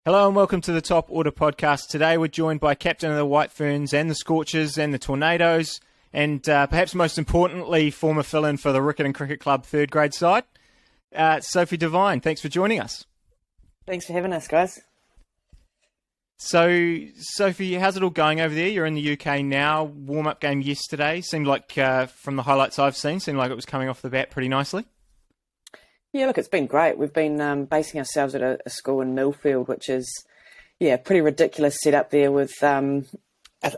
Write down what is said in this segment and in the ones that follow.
Hello and welcome to the Top Order podcast. Today we're joined by captain of the White Ferns and the Scorchers and the Tornadoes and perhaps most importantly, former fill-in for the Riccarton Cricket Club third grade side, Sophie Devine. Thanks for joining us. Thanks for having us, guys. So, Sophie, how's it all going over there? You're in the UK now. Warm-up game yesterday. Seemed like, from the highlights I've seen, seemed like it was coming off the bat pretty nicely. Yeah, look, it's been great. We've been basing ourselves at a school in Millfield, which is, pretty ridiculous setup there with a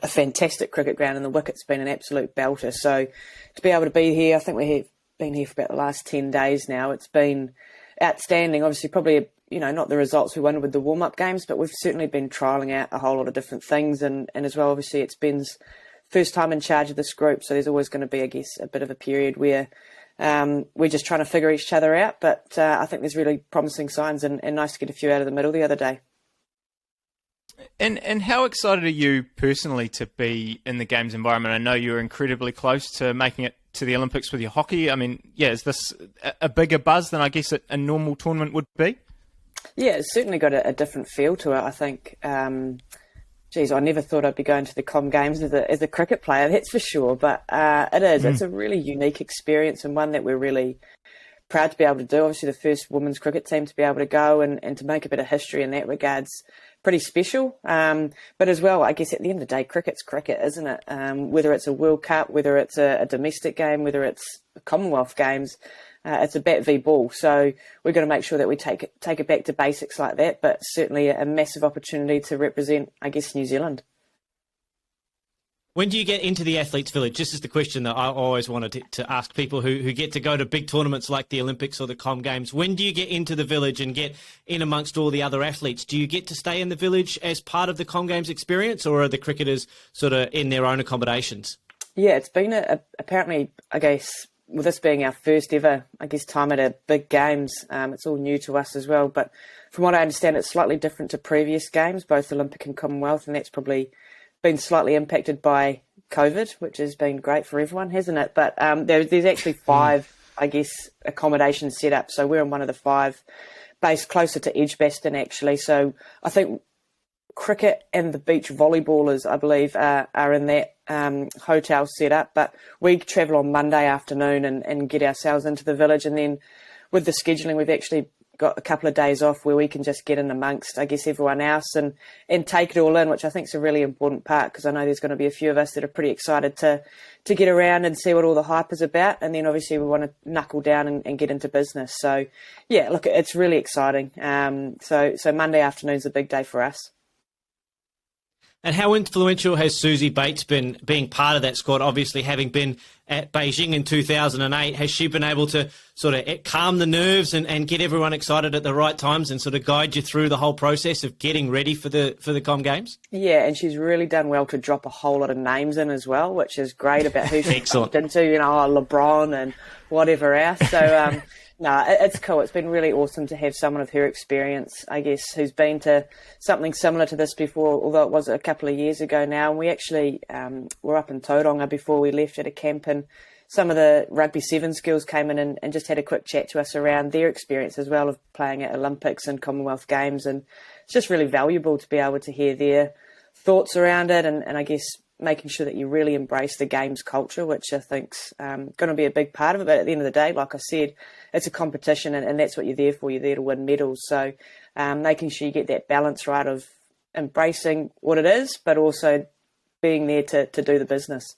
fantastic cricket ground, and the wicket's been an absolute belter. So to be able to be here, I think we've been here for about the last 10 days now. It's been outstanding. Obviously, probably, not the results we wanted with the warm-up games, but we've certainly been trialling out a whole lot of different things. And as well, obviously, it's Ben's first time in charge of this group, so there's always going to be, I guess, a bit of a period where we're just trying to figure each other out, but I think there's really promising signs and nice to get a few out of the middle the other day. And how excited are you personally to be in the Games environment? I know you're incredibly close to making it to the Olympics with your hockey. I mean, is this a bigger buzz than I guess a normal tournament would be? Yeah, it's certainly got a different feel to it, I think. I never thought I'd be going to the Com Games as a cricket player, that's for sure. But it is. It's a really unique experience and one that we're really proud to be able to do. Obviously, the first women's cricket team to be able to go and to make a bit of history in that regard's pretty special. But as well, I guess at the end of the day, cricket's cricket, isn't it? Whether it's a World Cup, whether it's a domestic game, whether it's Commonwealth Games, it's a bat v ball. So we're going to make sure that we take it back to basics like that, but certainly a massive opportunity to represent, I guess, New Zealand. When do you get into the athletes' village? This is the question that I always wanted to ask people who get to go to big tournaments like the Olympics or the Com Games. When do you get into the village and get in amongst all the other athletes? Do you get to stay in the village as part of the Com Games experience, or are the cricketers sort of in their own accommodations? Yeah, it's been apparently, I guess, with this being our first ever, I guess, time at a big games, it's all new to us as well. But from what I understand, it's slightly different to previous games, both Olympic and Commonwealth, and that's probably been slightly impacted by COVID, which has been great for everyone, hasn't it? But there's actually 5, I guess, accommodations set up. So we're in one of the 5, based closer to Edgbaston, actually. So I think cricket and the beach volleyballers, I believe, are in that hotel set up, but we travel on Monday afternoon and get ourselves into the village, and then with the scheduling we've actually got a couple of days off where we can just get in amongst, I guess, everyone else and take it all in, which I think is a really important part, because I know there's going to be a few of us that are pretty excited to get around and see what all the hype is about, and then obviously we want to knuckle down and get into business. So yeah, look, it's really exciting. So Monday afternoon's a big day for us. And how influential has Suzie Bates been being part of that squad? Obviously, having been at Beijing in 2008, has she been able to sort of calm the nerves and get everyone excited at the right times and sort of guide you through the whole process of getting ready for the Com Games? Yeah, and she's really done well to drop a whole lot of names in as well, which is great about who she's bumped into, LeBron and whatever else. So, no, it's cool. It's been really awesome to have someone of her experience, I guess, who's been to something similar to this before, although it was a couple of years ago now. And we actually were up in Tauranga before we left at a camp, and some of the rugby 7 skills came in and just had a quick chat to us around their experience as well of playing at Olympics and Commonwealth Games. And it's just really valuable to be able to hear their thoughts around it, and I guess making sure that you really embrace the games culture, which I think's going to be a big part of it. But at the end of the day, like I said, it's a competition, and that's what you're there for. You're there to win medals. So making sure you get that balance right of embracing what it is, but also being there to do the business.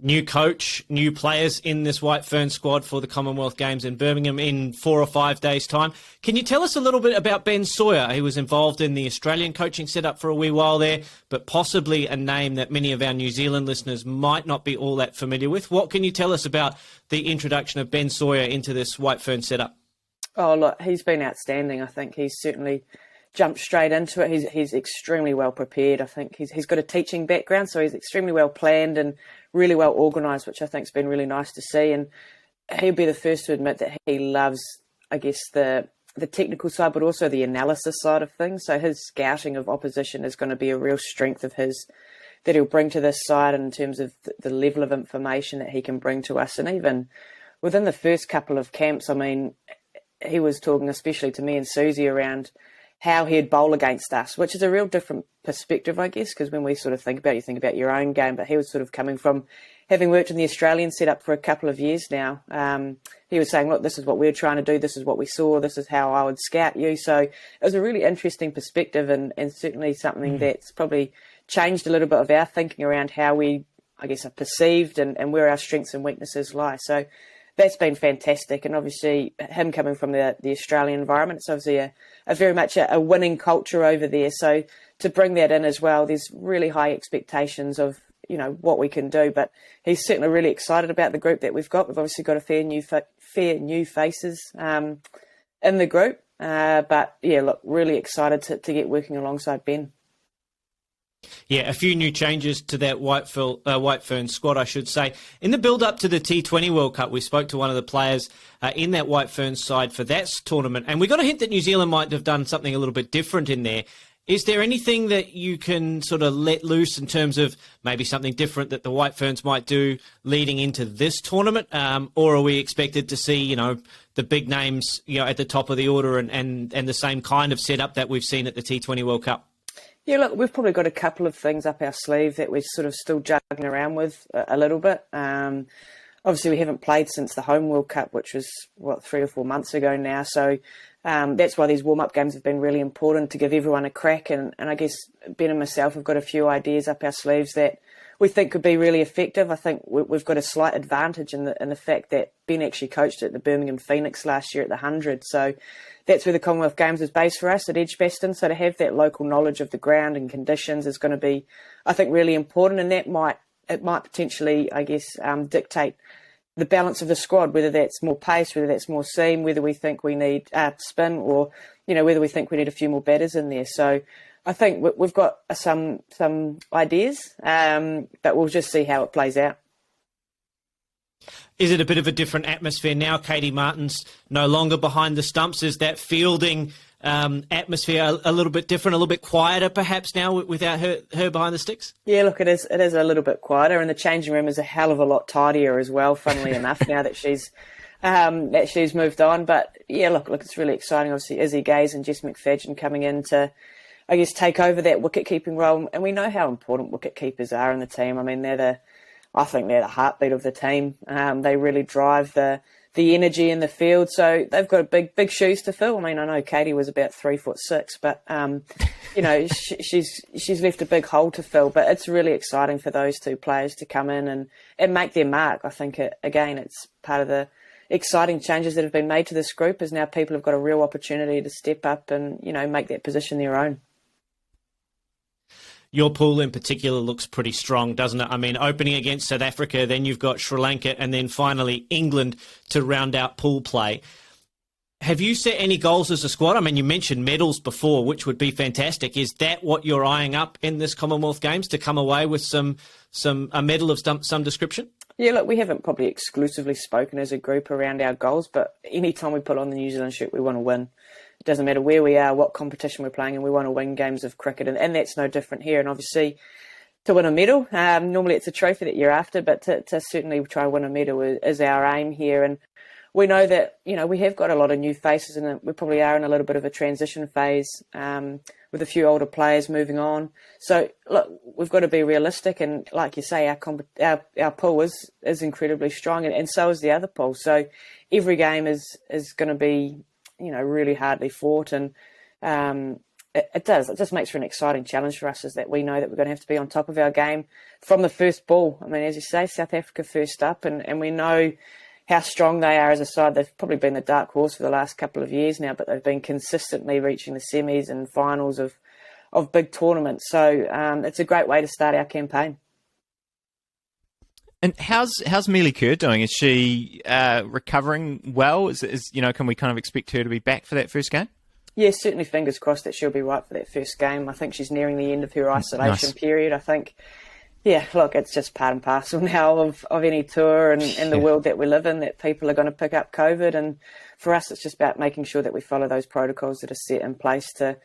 New coach, new players in this White Fern squad for the Commonwealth Games in Birmingham in 4 or 5 days' time. Can you tell us a little bit about Ben Sawyer? He was involved in the Australian coaching setup for a wee while there, but possibly a name that many of our New Zealand listeners might not be all that familiar with. What can you tell us about the introduction of Ben Sawyer into this White Fern setup? Oh, look, he's been outstanding. I think he's certainly jumped straight into it. He's extremely well prepared. I think he's got a teaching background, so he's extremely well planned and really well organised, which I think has been really nice to see. And he'll be the first to admit that he loves, I guess, the technical side, but also the analysis side of things. So his scouting of opposition is going to be a real strength of his that he'll bring to this side in terms of the level of information that he can bring to us. And even within the first couple of camps, I mean, he was talking especially to me and Suzie around how he'd bowl against us, which is a real different perspective, I guess, because when we sort of think about it, you think about your own game, but he was sort of coming from having worked in the Australian setup for a couple of years now. He was saying, look, this is what we're trying to do, this is what we saw, this is how I would scout you. So it was a really interesting perspective, and certainly something that's probably changed a little bit of our thinking around how we, I guess, are perceived and where our strengths and weaknesses lie. So that's been fantastic. And obviously him coming from the Australian environment, it's obviously a very much a winning culture over there. So to bring that in as well, there's really high expectations of, you know, what we can do. But he's certainly really excited about the group that we've got. We've obviously got a fair new faces in the group. But yeah, look, really excited to get working alongside Ben. Yeah, a few new changes to that White Ferns squad, I should say. In the build-up to the T20 World Cup, we spoke to one of the players in that White Ferns side for that tournament, and we got a hint that New Zealand might have done something a little bit different in there. Is there anything that you can sort of let loose in terms of maybe something different that the White Ferns might do leading into this tournament? Or are we expected to see, you know, the big names, you know, at the top of the order and the same kind of setup that we've seen at the T20 World Cup? Yeah, look, we've probably got a couple of things up our sleeve that we're sort of still juggling around with a little bit. Obviously, we haven't played since the home World Cup, which was, 3 or 4 months ago now. So that's why these warm-up games have been really important to give everyone a crack. And I guess Ben and myself have got a few ideas up our sleeves that we think could be really effective. I think we've got a slight advantage in the fact that Ben actually coached at the Birmingham Phoenix last year at the 100. So that's where the Commonwealth Games is based for us at Edgbaston. So to have that local knowledge of the ground and conditions is going to be, I think, really important. And it might potentially, I guess, dictate the balance of the squad, whether that's more pace, whether that's more seam, whether we think we need spin, or, you know, whether we think we need a few more batters in there. So I think we've got some ideas, but we'll just see how it plays out. Is it a bit of a different atmosphere now? Katey Martin's no longer behind the stumps. Is that fielding atmosphere a little bit different, a little bit quieter perhaps now without her behind the sticks? Yeah, look, it is a little bit quieter, and the changing room is a hell of a lot tidier as well, funnily enough, now that she's moved on. But yeah, look, it's really exciting. Obviously, Izzy Gaze and Jess McFadden coming in to, I guess, take over that wicket-keeping role. And we know how important wicket-keepers are in the team. I mean, I think they're the heartbeat of the team. They really drive the energy in the field. So they've got big shoes to fill. I mean, I know Katey was about 3'6", but you know, she's left a big hole to fill. But it's really exciting for those two players to come in and make their mark. I think it's part of the exciting changes that have been made to this group, is now people have got a real opportunity to step up and, you know, make that position their own. Your pool in particular looks pretty strong, doesn't it? I mean, opening against South Africa, then you've got Sri Lanka, and then finally England to round out pool play. Have you set any goals as a squad? I mean, you mentioned medals before, which would be fantastic. Is that what you're eyeing up in this Commonwealth Games, to come away with a medal of some description? Yeah, look, we haven't probably exclusively spoken as a group around our goals, but any time we put on the New Zealand shirt, we want to win. It doesn't matter where we are, what competition we're playing, and we want to win games of cricket. And that's no different here. And obviously, to win a medal, normally it's a trophy that you're after, but to certainly try and win a medal is our aim here. And we know that, you know, we have got a lot of new faces, and we probably are in a little bit of a transition phase with a few older players moving on. So, look, we've got to be realistic. And like you say, our pool is incredibly strong, and so is the other pool. So every game is going to be, you know, really hardly fought, and it just makes for an exciting challenge for us, is that we know that we're going to have to be on top of our game from the first ball. I mean, as you say, South Africa first up, and we know how strong they are as a side. They've probably been the dark horse for the last couple of years now, but they've been consistently reaching the semis and finals of big tournaments. So it's a great way to start our campaign. And how's Mileena Kerr doing? Is she recovering well? Is you know, can we kind of expect her to be back for that first game? Yeah, certainly fingers crossed that she'll be right for that first game. I think she's nearing the end of her isolation period. I think, yeah, look, it's just part and parcel now of any tour and the world that we live in, that people are going to pick up COVID. And for us, it's just about making sure that we follow those protocols that are set in place to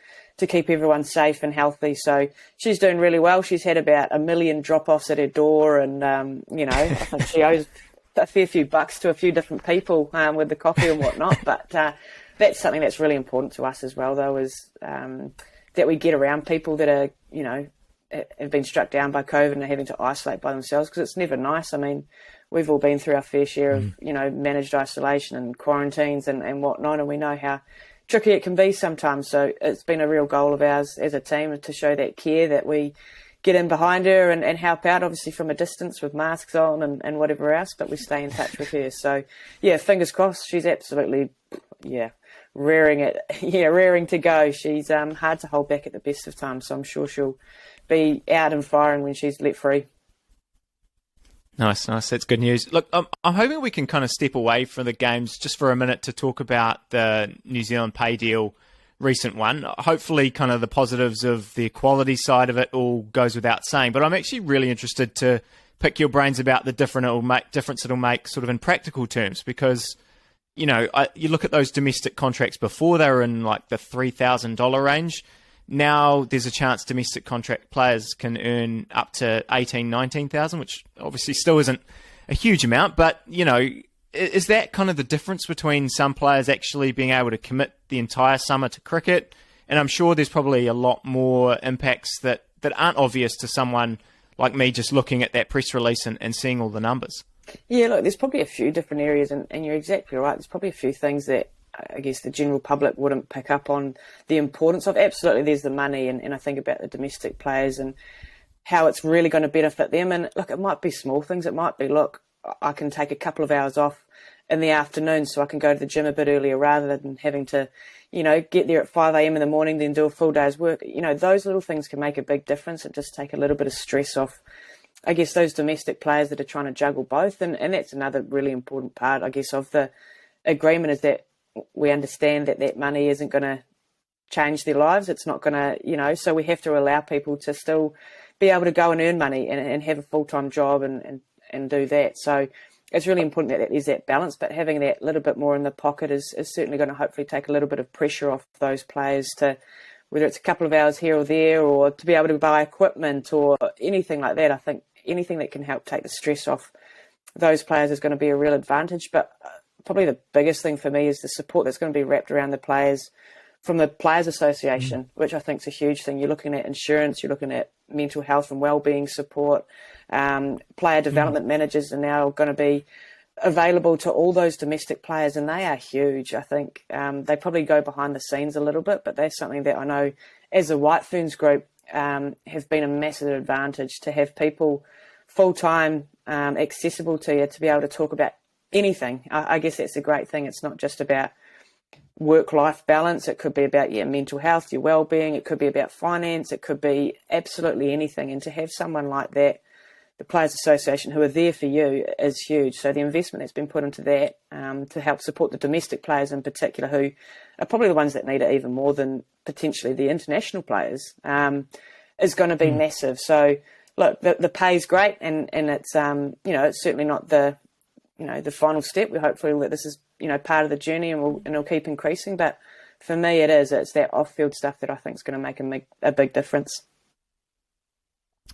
keep everyone safe and healthy. So she's doing really well. She's had about 1 million drop-offs at her door, and, you know, I think she owes a fair few bucks to a few different people with the coffee and whatnot. But that's something that's really important to us as well, though, is that we get around people that are, have been struck down by COVID and are having to isolate by themselves, because it's never nice. I mean, we've all been through our fair share of, managed isolation and quarantines and whatnot, and we know how tricky it can be sometimes. So it's been a real goal of ours as a team to show that care, that we get in behind her and help out, obviously from a distance with masks on and whatever else, but we stay in touch with her. So, fingers crossed. She's absolutely, raring to go. She's hard to hold back at the best of times, so I'm sure she'll be out and firing when she's let free. Nice. That's good news. Look, I'm hoping we can kind of step away from the games just for a minute to talk about the New Zealand pay deal, recent one. Hopefully kind of the positives of the equality side of it all goes without saying, but I'm actually really interested to pick your brains about the difference it'll make sort of in practical terms, because, you look at those domestic contracts before, they were in like the $3,000 range. Now there's a chance domestic contract players can earn up to 19,000, which obviously still isn't a huge amount, but, is that kind of the difference between some players actually being able to commit the entire summer to cricket? And I'm sure there's probably a lot more impacts that aren't obvious to someone like me just looking at that press release and seeing all the numbers. Yeah, look, there's probably a few different areas, and you're exactly right. There's probably a few things that I guess the general public wouldn't pick up on the importance of. Absolutely, there's the money, and I think about the domestic players and how it's really going to benefit them. And look, it might be small things. It might be, look, I can take a couple of hours off in the afternoon so I can go to the gym a bit earlier rather than having to, get there at 5 a.m. in the morning, then do a full day's work. Those little things can make a big difference and just take a little bit of stress off, I guess, those domestic players that are trying to juggle both. And that's another really important part, I guess, of the agreement, is that we understand that money isn't going to change their lives. It's not going to, so we have to allow people to still be able to go and earn money and have a full-time job and do that. So it's really important that there's that balance, but having that little bit more in the pocket is certainly going to hopefully take a little bit of pressure off those players to, whether it's a couple of hours here or there, or to be able to buy equipment or anything like that. I think anything that can help take the stress off those players is going to be a real advantage. But probably the biggest thing for me is the support that's going to be wrapped around the players from the Players Association, which I think is a huge thing. You're looking at insurance, you're looking at mental health and wellbeing support. Player development managers are now going to be available to all those domestic players, and they are huge. I think they probably go behind the scenes a little bit, but that's something that I know as a White Ferns group have been a massive advantage, to have people full-time accessible to you, to be able to talk about anything. I guess that's a great thing. It's not just about work-life balance. It could be about mental health, your well-being. It could be about finance. It could be absolutely anything. And to have someone like that, the Players Association, who are there for you, is huge. So the investment that's been put into that to help support the domestic players in particular, who are probably the ones that need it even more than potentially the international players, is going to be massive. So look, the pay's great, and it's it's certainly not the the final step. We hopefully that this is part of the journey, and it'll keep increasing. But for me, it's that off-field stuff that I think is going to make a big difference.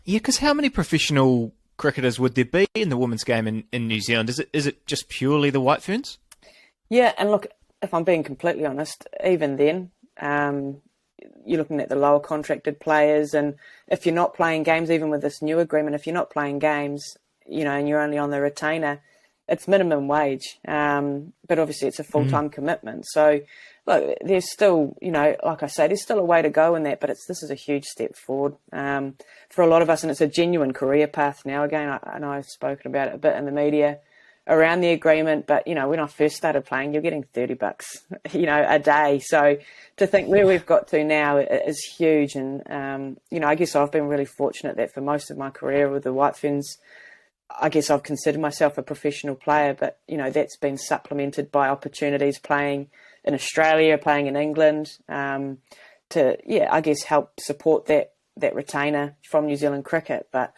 Yeah, because how many professional cricketers would there be in the women's game in New Zealand? Is it just purely the White Ferns? Yeah, and look, if I'm being completely honest, even then, you're looking at the lower contracted players, and if you're not playing games, even with this new agreement, if you're not playing games, and you're only on the retainer, it's minimum wage. But obviously it's a full-time commitment. So look, there's still, like I say, there's still a way to go in that, but this is a huge step forward for a lot of us, and it's a genuine career path now. Again, I know I've spoken about it a bit in the media around the agreement, but when I first started playing, you're getting $30, a day. So to think where we've got to now is huge, and I guess I've been really fortunate that for most of my career with the White Ferns, I guess I've considered myself a professional player, but that's been supplemented by opportunities playing in Australia, playing in England, to I guess help support that retainer from New Zealand cricket. But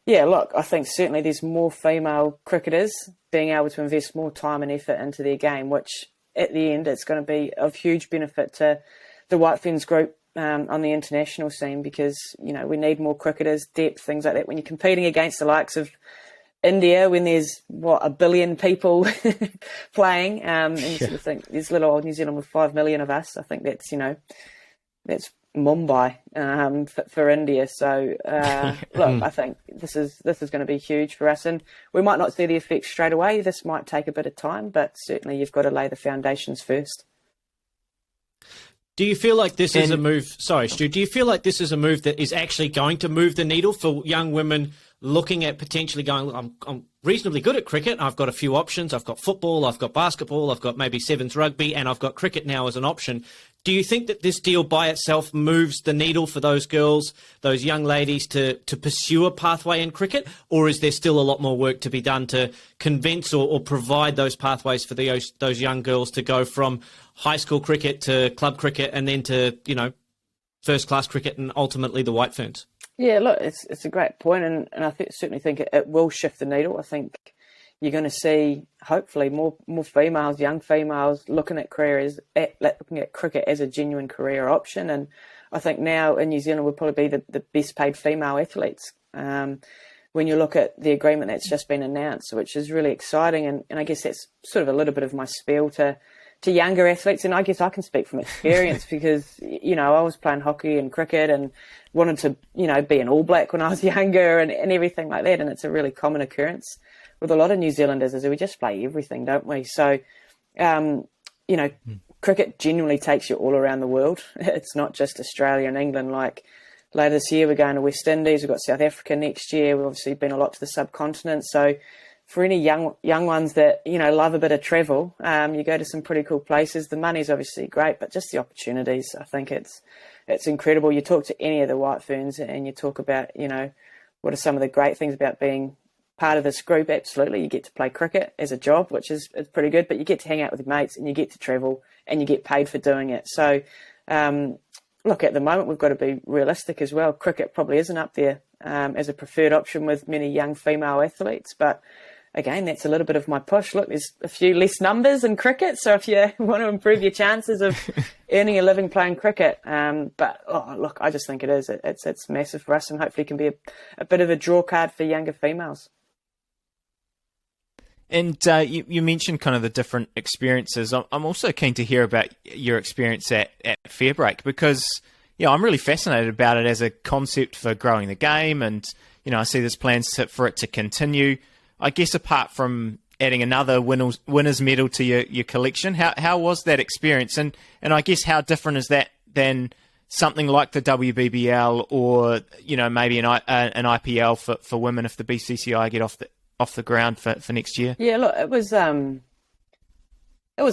look, I think certainly there's more female cricketers being able to invest more time and effort into their game, which at the end it's going to be of huge benefit to the White Ferns group on the international scene, because we need more cricketers, depth, things like that. When you're competing against the likes of India when there's a billion people playing, and you sort of think there's little old New Zealand with 5 million of us. I think that's that's Mumbai for India. So look, I think this is going to be huge for us, and we might not see the effects straight away. This might take a bit of time, but certainly you've got to lay the foundations first. Do you feel like this is a move? Sorry, Stu. Do you feel like this is a move that is actually going to move the needle for young women looking at potentially going, I'm reasonably good at cricket. I've got a few options. I've got football. I've got basketball. I've got maybe sevens rugby, and I've got cricket now as an option. Do you think that this deal by itself moves the needle for those girls, those young ladies to pursue a pathway in cricket? Or is there still a lot more work to be done to convince or provide those pathways for those young girls to go from high school cricket to club cricket and then to, first class cricket and ultimately the White Ferns? Yeah, look, it's a great point, and I certainly think it will shift the needle. I think you're going to see, hopefully, more females, young females, looking at cricket as a genuine career option. And I think now in New Zealand we'll probably be the best paid female athletes. When you look at the agreement that's just been announced, which is really exciting, and I guess that's sort of a little bit of my spiel to younger athletes, and I guess I can speak from experience because, I was playing hockey and cricket and wanted to, be an All Black when I was younger and everything like that, and it's a really common occurrence with a lot of New Zealanders is we just play everything, don't we? So, cricket genuinely takes you all around the world. It's not just Australia and England. Like later this year, we're going to West Indies. We've got South Africa next year. We've obviously been a lot to the subcontinent. So for any young ones that, love a bit of travel, you go to some pretty cool places. The money's obviously great, but just the opportunities, I think it's incredible. You talk to any of the White Ferns and you talk about, what are some of the great things about being part of this group. Absolutely, you get to play cricket as a job, which is pretty good, but you get to hang out with your mates and you get to travel and you get paid for doing it. So, look, at the moment, we've got to be realistic as well. Cricket probably isn't up there as a preferred option with many young female athletes, but again, that's a little bit of my push. Look, there's a few less numbers in cricket, so if you want to improve your chances of earning a living playing cricket, look, I just think it's massive for us, and hopefully can be a bit of a draw card for younger females. And you mentioned kind of the different experiences. I'm also keen to hear about your experience at Fairbreak because, I'm really fascinated about it as a concept for growing the game, and I see there's plans for it to continue. I guess apart from adding another winner's medal to your collection, how was that experience? And I guess how different is that than something like the WBBL or maybe an IPL for women if the BCCI get off the ground for next year? Yeah, look, it was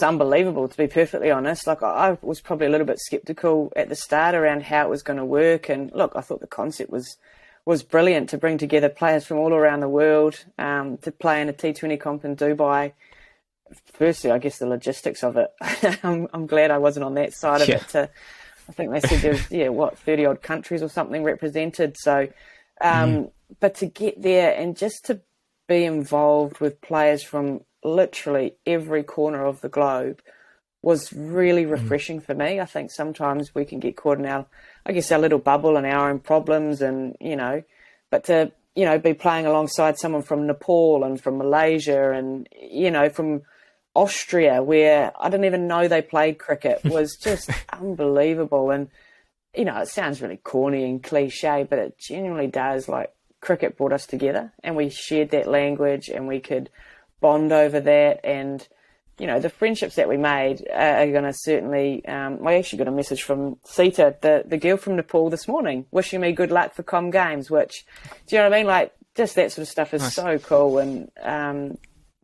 unbelievable, to be perfectly honest. Like, I was probably a little bit sceptical at the start around how it was going to work, and look, I thought the concept was brilliant to bring together players from all around the world to play in a T20 comp in Dubai. Firstly, I guess the logistics of it. I'm glad I wasn't on that side of it. I think they said there's 30 odd countries or something represented. So, but to get there and just to be involved with players from literally every corner of the globe was really refreshing for me. I think sometimes we can get caught in our little bubble and our own problems, and but to be playing alongside someone from Nepal and from Malaysia and from Austria, where I didn't even know they played cricket, was just unbelievable. And it sounds really corny and cliche, but it genuinely does. Like, cricket brought us together, and we shared that language, and we could bond over that. And the friendships that we made are going to certainly... I actually got a message from Sita, the girl from Nepal, this morning, wishing me good luck for Com Games, which, do you know what I mean? Like, just that sort of stuff is nice. So cool. And,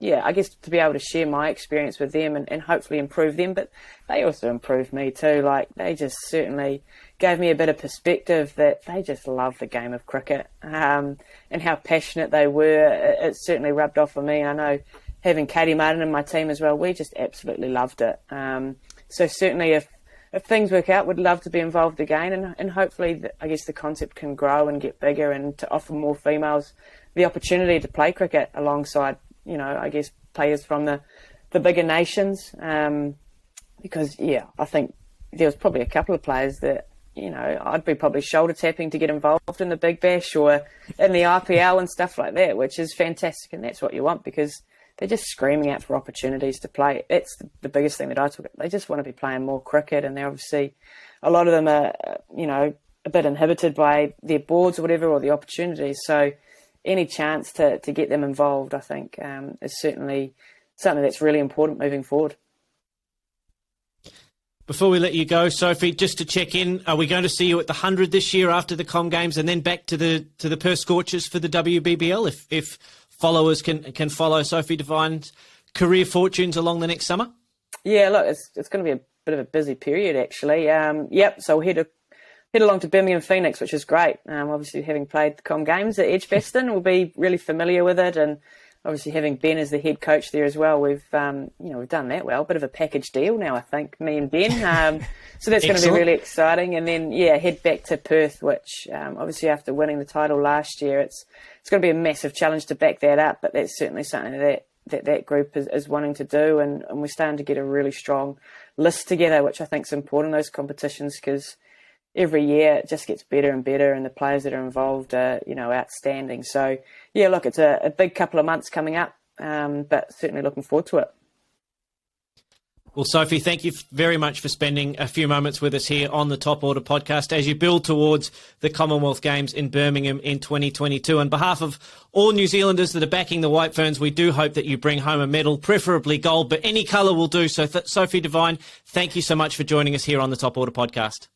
I guess to be able to share my experience with them and hopefully improve them, but they also improved me too. Like, they just certainly gave me a bit of perspective that they just love the game of cricket and how passionate they were. It certainly rubbed off on me. I know having Katey Martin in my team as well, we just absolutely loved it. So certainly if things work out, we'd love to be involved again, and hopefully I guess the concept can grow and get bigger and to offer more females the opportunity to play cricket alongside, I guess players from the bigger nations. Because, I think there was probably a couple of players that I'd be probably shoulder tapping to get involved in the Big Bash or in the IPL and stuff like that, which is fantastic, and that's what you want because they're just screaming out for opportunities to play. That's the biggest thing that I took. They just want to be playing more cricket, and they're obviously, a lot of them are, a bit inhibited by their boards or whatever, or the opportunities. So any chance to get them involved, I think, is certainly something that's really important moving forward. Before we let you go, Sophie, just to check in, are we going to see you at the 100 this year after the Com Games, and then back to the Perth Scorchers for the WBBL if followers can follow Sophie Devine's career fortunes along the next summer? Yeah, look, it's going to be a bit of a busy period actually. So we'll head along to Birmingham Phoenix, which is great. Obviously, having played the Com Games at Edgbaston, we'll be really familiar with it, and obviously having Ben as the head coach there as well, we've done that well. Bit of a package deal now, I think, me and Ben. So that's going to be really exciting. And then head back to Perth, which obviously after winning the title last year, it's going to be a massive challenge to back that up. But that's certainly something that group is wanting to do, and we're starting to get a really strong list together, which I think is important in those competitions because every year it just gets better and better, and the players that are involved are, outstanding. So, look, it's a big couple of months coming up, but certainly looking forward to it. Well, Sophie, thank you very much for spending a few moments with us here on the Top Order podcast as you build towards the Commonwealth Games in Birmingham in 2022. On behalf of all New Zealanders that are backing the White Ferns, we do hope that you bring home a medal, preferably gold, but any colour will do. So, Sophie Devine, thank you so much for joining us here on the Top Order podcast.